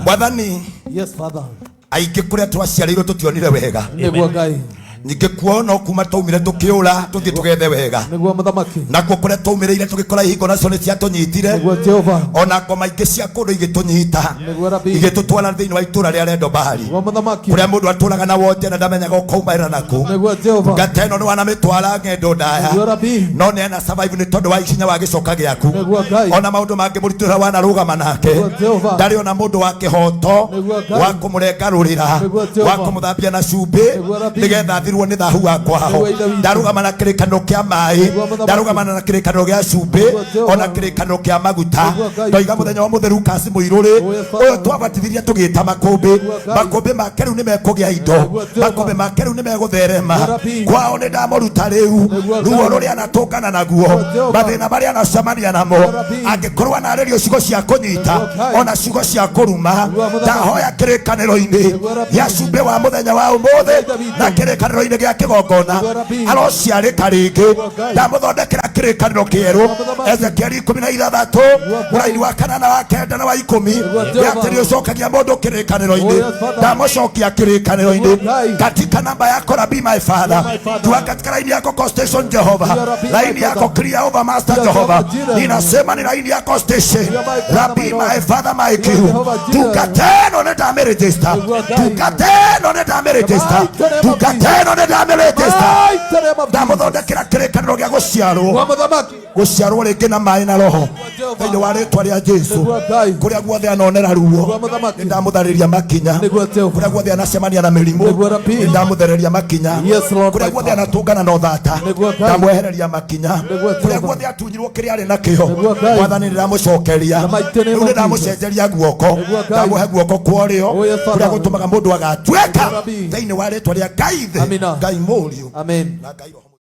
Mwathani. Yes, Father. Aingĩ kũrĩa twaciarĩirwo tũtionire wega. Nĩguo Ngai. Ningĩ kuona kuma twaumire tũkĩũra tũthiĩ tũgethe wega. Nĩguo Mũthamaki. Nakuo kũrĩa twaumĩrĩire tũgĩkora ihingo nacio nĩ ciatũnyitire. Nĩguo Jehova. Ona ngoma ingĩ cia kũndũ igĩtũnyita. Nĩguo Rabi. Igĩtũtwara thĩinĩ wa itũũra rĩa Rendo Bahari. Nĩguo Mũthamaki. Kũrĩa mũndũ atũraga na wote na ndamenyaga ũkaumĩra naku. Nĩguo Jehova. Ngata ĩno nĩ wanamĩtwara ng'endo ndaya. Nĩguo Rabi. No nĩ ena survive nĩ tondũ wa ikinya wa gĩcoka gĩaku. Nĩguo Ngai. Ona maũndũ mangĩ mũritũra wanarũgama nake. Nĩguo Jehova. Ndarĩ ona mũndũ wa kĩhoto wa kũmũrengarũrĩra, wa kũmũthambia na cumbĩ nĩgetha athirwo nĩ thahu wa kwao. Ndarũgama na kĩrĩkanĩro kĩa maĩ, ndarũgama na kĩrĩkanĩro gĩa cumbĩ, ona kĩrĩkanĩro kĩa maguta. Ndoiga mũthenya wa mũtheru Kasi Mũirũrĩ ũyũ twabatithirie tũgĩta makũmbĩ. Makũmbĩ make rĩu nĩ mekũgĩa indo, makũmbĩ make rĩu nĩ megũtherema. Kwao nĩ ndamũruta rĩu ruo rũrĩa anatũngana naguo, mathĩna marĩa anacemania namo, angĩkorwo anarĩrio ciugo cia kũnyita ona ciugo cia kũruma, ndahoya kĩrĩkanĩro-inĩ gĩa cumbĩ wa mũthenya wa ũmũthĩ na kĩrĩkanĩro-inĩ gĩa kĩgongona arociarĩka rĩngĩ. Ndamũthondekera kĩrĩkanĩro kĩerũ, Ezekieli 16 mũraini wa 4 na wa 9 na wa 10 atĩrĩ ũcokagia mũndũ kĩrĩkanĩro-inĩ. Ndamũcokia kĩrĩkanĩro-inĩ katika namba yako Rabi my father, jua katika laini yako Constation Jehova, laini yako clear over master Jehova, ninasema ni laini yako station Rabi my father my king. Tukateno ne dame register, tukateno ne dame register, tukateno ne dame register. Ndamũthondekera kĩrĩkanĩro gĩa gũciarwo, gũciarwo rĩngĩ na maĩ na roho thĩinĩ wa rĩĩtwa rĩa Jesu. Kũrĩa guothe anonera ruo ndamũtharĩria makinya, kũrĩa guothe anacemania na mĩrimũ ndamũthereria makinya, kũrĩa guothe anatũngana na ũthata ndamwehereria makinya, kũrĩa guothe atunyirwo kĩrĩa arĩ nakĩo Mwathani ndĩramũcokeria, rĩu ndĩramũcenjeria guoko, ndamũhe guoko kwa ũrĩo kũrĩa gũtũmaga mũndũ agatuĩka thĩinĩ wa rĩĩtwa rĩa Ngai thĩ, Ngai mũriũ na Ngai roho.